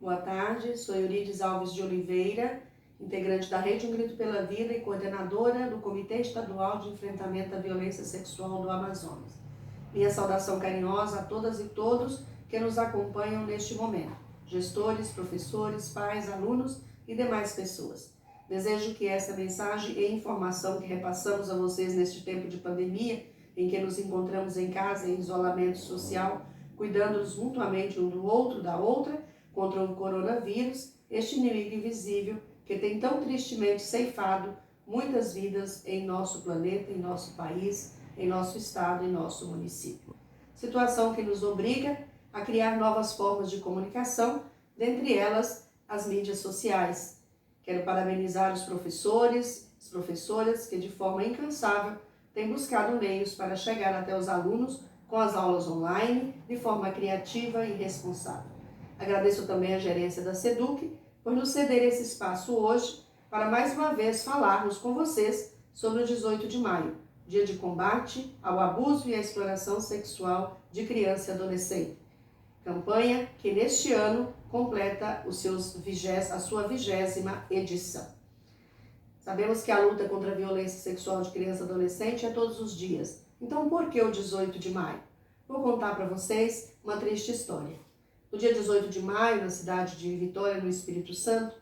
Boa tarde, sou Eurides Alves de Oliveira, integrante da Rede Um Grito pela Vida e coordenadora do Comitê Estadual de Enfrentamento à Violência Sexual do Amazonas. Minha saudação carinhosa a todas e todos que nos acompanham neste momento, gestores, professores, pais, alunos e demais pessoas. Desejo que essa mensagem e informação que repassamos a vocês neste tempo de pandemia, em que nos encontramos em casa em isolamento social, cuidando-nos mutuamente um do outro, da outra, contra o coronavírus, este inimigo invisível que tem tão tristemente ceifado muitas vidas em nosso planeta, em nosso país, em nosso estado, em nosso município. Situação que nos obriga a criar novas formas de comunicação, dentre elas as mídias sociais. Quero parabenizar os professores, as professoras que de forma incansável têm buscado meios para chegar até os alunos com as aulas online de forma criativa e responsável. Agradeço também a gerência da SEDUC por nos ceder esse espaço hoje para mais uma vez falarmos com vocês sobre o 18 de maio, dia de combate ao abuso e à exploração sexual de criança e adolescente. Campanha que neste ano completa a sua 20ª edição. Sabemos que a luta contra a violência sexual de criança e adolescente é todos os dias. Então por que o 18 de maio? Vou contar para vocês uma triste história. No dia 18 de maio, na cidade de Vitória, no Espírito Santo,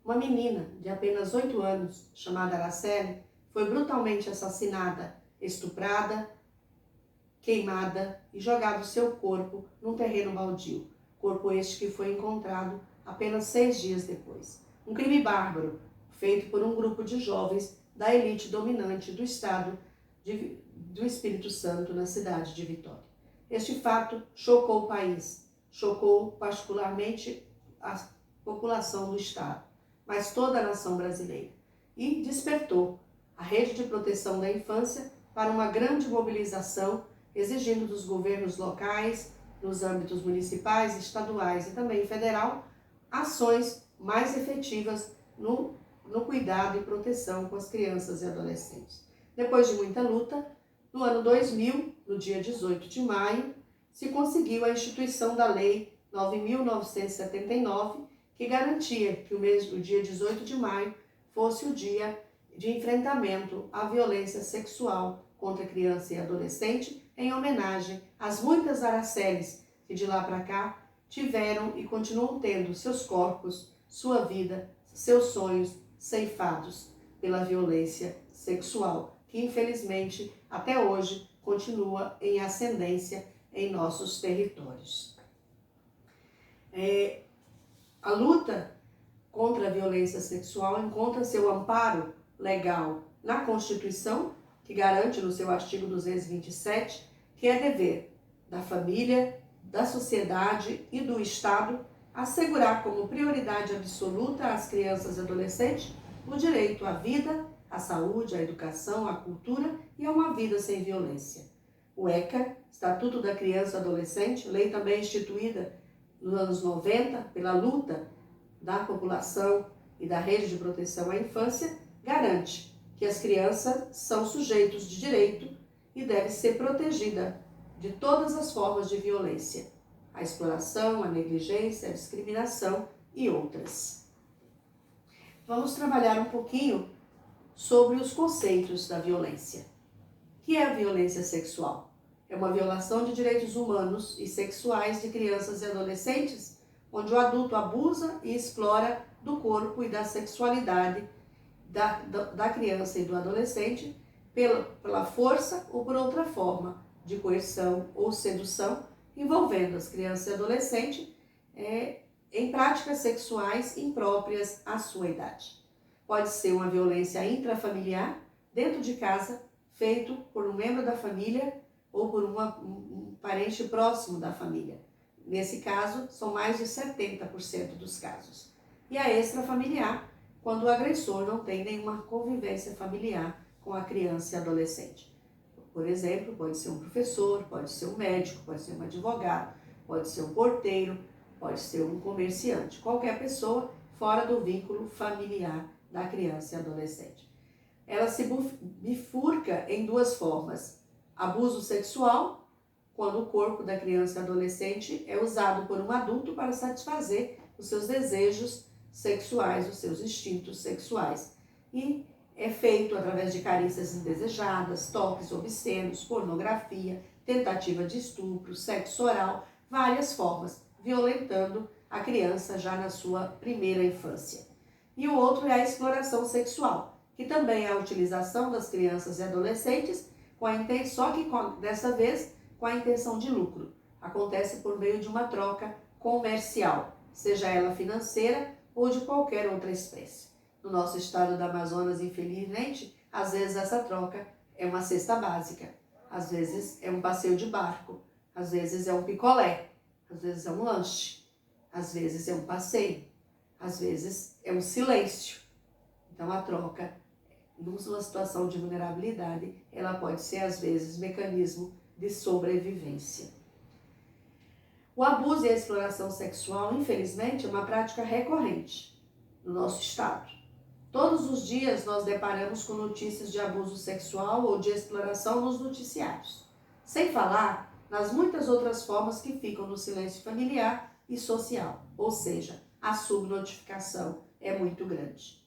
uma menina de apenas 8 anos, chamada Araceli, foi brutalmente assassinada, estuprada, queimada e jogado seu corpo num terreno baldio. Corpo este que foi encontrado apenas 6 dias depois. Um crime bárbaro, feito por um grupo de jovens da elite dominante do estado do Espírito Santo, na cidade de Vitória. Este fato chocou o país. Chocou particularmente a população do estado, mas toda a nação brasileira, e despertou a Rede de Proteção da Infância para uma grande mobilização, exigindo dos governos locais, nos âmbitos municipais, estaduais e também federal, ações mais efetivas no cuidado e proteção com as crianças e adolescentes. Depois de muita luta, no ano 2000, no dia 18 de maio, se conseguiu a instituição da Lei 9.979, que garantia que o dia 18 de maio fosse o dia de enfrentamento à violência sexual contra criança e adolescente, em homenagem às muitas Aracelis que de lá para cá tiveram e continuam tendo seus corpos, sua vida, seus sonhos ceifados pela violência sexual, que infelizmente até hoje continua em ascendência em nossos territórios. A luta contra a violência sexual encontra seu amparo legal na Constituição, que garante no seu artigo 227 que é dever da família, da sociedade e do Estado assegurar como prioridade absoluta às crianças e adolescentes o direito à vida, à saúde, à educação, à cultura e a uma vida sem violência. O ECA, Estatuto da Criança e Adolescente, lei também instituída nos anos 90 pela luta da população e da Rede de Proteção à Infância, garante que as crianças são sujeitos de direito e devem ser protegidas de todas as formas de violência, a exploração, a negligência, a discriminação e outras. Vamos trabalhar um pouquinho sobre os conceitos da violência. O que é a violência sexual? É uma violação de direitos humanos e sexuais de crianças e adolescentes, onde o adulto abusa e explora do corpo e da sexualidade da criança e do adolescente pela força ou por outra forma de coerção ou sedução, envolvendo as crianças e adolescentes em práticas sexuais impróprias à sua idade. Pode ser uma violência intrafamiliar, dentro de casa, feito por um membro da família ou por um parente próximo da família. Nesse caso, são mais de 70% dos casos. E a extrafamiliar, quando o agressor não tem nenhuma convivência familiar com a criança e adolescente. Por exemplo, pode ser um professor, pode ser um médico, pode ser um advogado, pode ser um porteiro, pode ser um comerciante, qualquer pessoa fora do vínculo familiar da criança e adolescente. Ela se bifurca em duas formas: abuso sexual, quando o corpo da criança e adolescente é usado por um adulto para satisfazer os seus desejos sexuais, os seus instintos sexuais. E é feito através de carícias indesejadas, toques obscenos, pornografia, tentativa de estupro, sexo oral, várias formas, violentando a criança já na sua primeira infância. E o outro é a exploração sexual, que também é a utilização das crianças e adolescentes, só que dessa vez com a intenção de lucro. Acontece por meio de uma troca comercial, seja ela financeira ou de qualquer outra espécie. No nosso estado do Amazonas, infelizmente, às vezes essa troca é uma cesta básica, às vezes é um passeio de barco, às vezes é um picolé, às vezes é um lanche, às vezes é um passeio, às vezes é um silêncio. Então a troca, numa situação de vulnerabilidade, ela pode ser às vezes mecanismo de sobrevivência. O abuso e a exploração sexual, infelizmente, é uma prática recorrente no nosso estado. Todos os dias nós deparamos com notícias de abuso sexual ou de exploração nos noticiários, sem falar nas muitas outras formas que ficam no silêncio familiar e social, ou seja, a subnotificação é muito grande.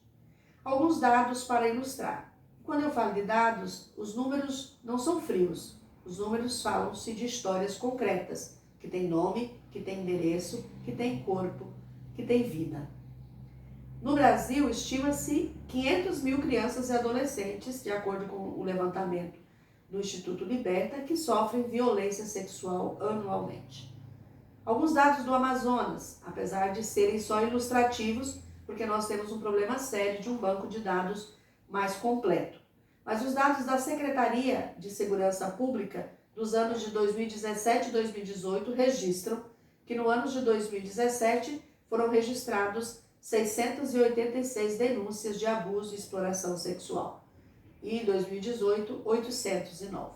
Alguns dados para ilustrar. Quando eu falo de dados, os números não são frios, os números falam-se de histórias concretas, que têm nome, que têm endereço, que têm corpo, que têm vida. No Brasil, estima-se 500 mil crianças e adolescentes, de acordo com o levantamento do Instituto Liberta, que sofrem violência sexual anualmente. Alguns dados do Amazonas, apesar de serem só ilustrativos, porque nós temos um problema sério de um banco de dados mais completo. Mas os dados da Secretaria de Segurança Pública dos anos de 2017 e 2018 registram que no ano de 2017 foram registrados 686 denúncias de abuso e exploração sexual. E em 2018, 809.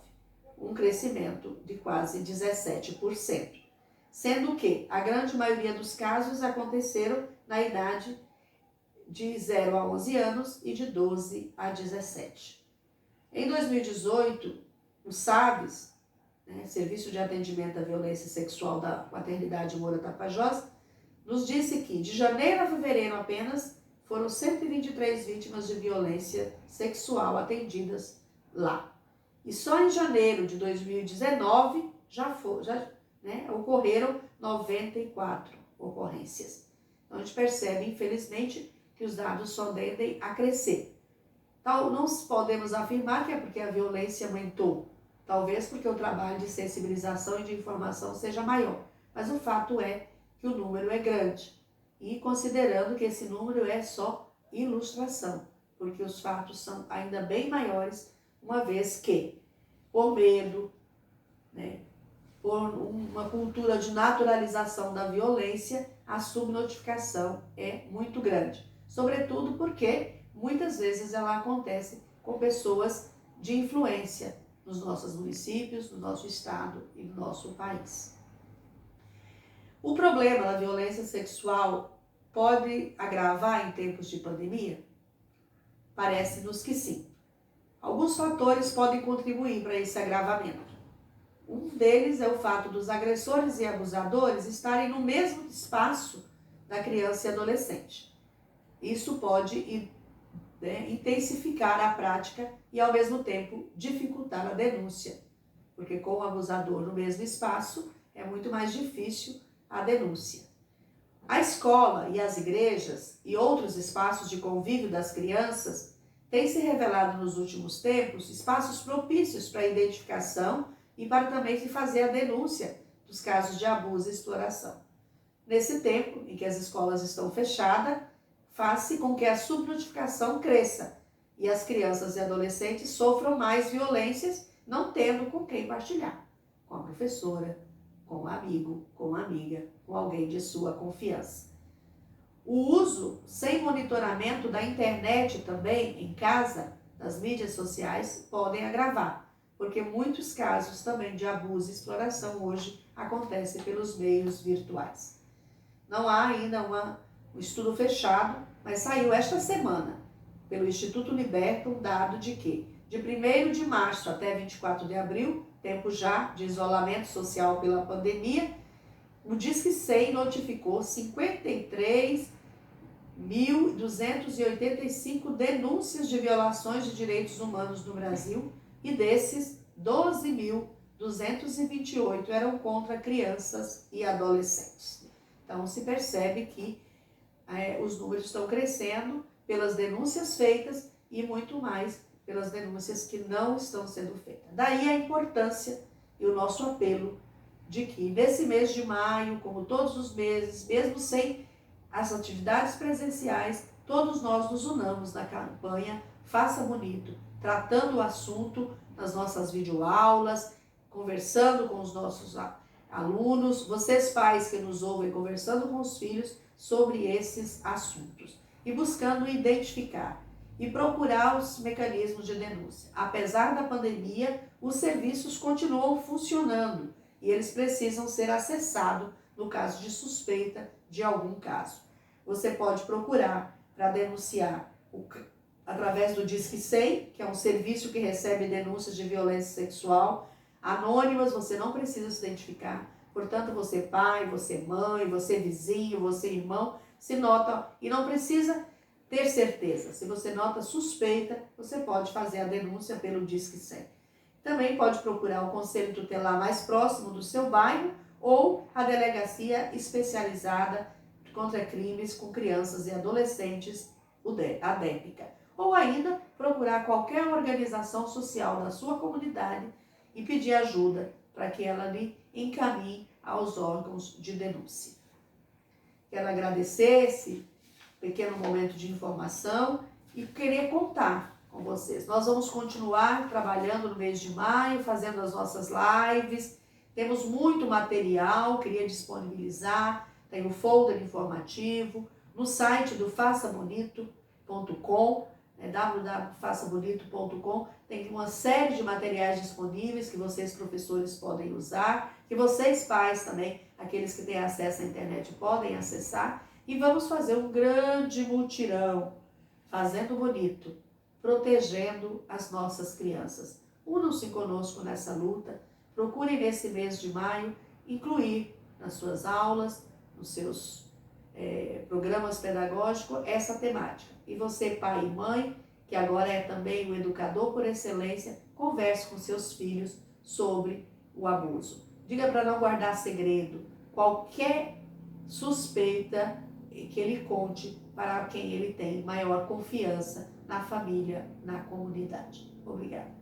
Um crescimento de quase 17%. Sendo que a grande maioria dos casos aconteceram na idade de 0 a 11 anos e de 12 a 17. Em 2018, o SAVES, Serviço de Atendimento à Violência Sexual da Maternidade Moura Tapajós, nos disse que de janeiro a fevereiro apenas foram 123 vítimas de violência sexual atendidas lá. E só em janeiro de 2019 ocorreram 94 ocorrências. Então a gente percebe, infelizmente, que os dados só tendem a crescer. Então, não podemos afirmar que é porque a violência aumentou, talvez porque o trabalho de sensibilização e de informação seja maior, mas o fato é que o número é grande, e considerando que esse número é só ilustração, porque os fatos são ainda bem maiores, uma vez que, por medo, por uma cultura de naturalização da violência, a subnotificação é muito grande, sobretudo porque muitas vezes ela acontece com pessoas de influência nos nossos municípios, no nosso estado e no nosso país. O problema da violência sexual pode agravar em tempos de pandemia? Parece-nos que sim. Alguns fatores podem contribuir para esse agravamento. Um deles é o fato dos agressores e abusadores estarem no mesmo espaço da criança e adolescente. Isso pode intensificar a prática e, ao mesmo tempo, dificultar a denúncia, porque com o abusador no mesmo espaço é muito mais difícil a denúncia. A escola e as igrejas e outros espaços de convívio das crianças têm se revelado nos últimos tempos espaços propícios para a identificação e para também se fazer a denúncia dos casos de abuso e exploração. Nesse tempo em que as escolas estão fechadas, faz-se com que a subnotificação cresça e as crianças e adolescentes sofram mais violências, não tendo com quem partilhar, com a professora, com um amigo, com uma amiga, com alguém de sua confiança. O uso sem monitoramento da internet também em casa, das mídias sociais, podem agravar, porque muitos casos também de abuso e exploração hoje acontecem pelos meios virtuais. Não há ainda um estudo fechado, mas saiu esta semana pelo Instituto Liberta um dado de que de 1º de março até 24 de abril, tempo já de isolamento social pela pandemia, o Disque 100 notificou 53.285 denúncias de violações de direitos humanos no Brasil e desses, 12.228 eram contra crianças e adolescentes. Então, se percebe que os números estão crescendo pelas denúncias feitas e muito mais pelas denúncias que não estão sendo feitas. Daí a importância e o nosso apelo de que nesse mês de maio, como todos os meses, mesmo sem as atividades presenciais, todos nós nos unamos na campanha Faça Bonito, tratando o assunto nas nossas videoaulas, conversando com os nossos alunos, vocês pais que nos ouvem, conversando com os filhos sobre esses assuntos e buscando identificar e procurar os mecanismos de denúncia. Apesar da pandemia, os serviços continuam funcionando e eles precisam ser acessados no caso de suspeita de algum caso. Você pode procurar para denunciar através do Disque 100, que é um serviço que recebe denúncias de violência sexual anônimas, você não precisa se identificar. Portanto, você pai, você mãe, você vizinho, você irmão, se nota e não precisa ter certeza. Se você nota suspeita, você pode fazer a denúncia pelo Disque 100. Também pode procurar o conselho tutelar mais próximo do seu bairro ou a delegacia especializada contra crimes com crianças e adolescentes, a DEPICA. Ou ainda procurar qualquer organização social da sua comunidade e pedir ajuda para que ela lhe encaminhe aos órgãos de denúncia. Quero agradecer esse pequeno momento de informação e querer contar com vocês. Nós vamos continuar trabalhando no mês de maio, fazendo as nossas lives. Temos muito material, queria disponibilizar. Tem o folder informativo no site do façabonito.com, www.façabonito.com. Tem uma série de materiais disponíveis que vocês, professores, podem usar, que vocês, pais também, aqueles que têm acesso à internet, podem acessar. E vamos fazer um grande mutirão, fazendo bonito, protegendo as nossas crianças. Unam-se conosco nessa luta. Procurem nesse mês de maio incluir nas suas aulas, nos seus programas pedagógicos, essa temática. E você, pai e mãe, que agora é também o educador por excelência, converse com seus filhos sobre o abuso. Diga para não guardar segredo. Qualquer suspeita que ele conte para quem ele tem maior confiança na família, na comunidade. Obrigada.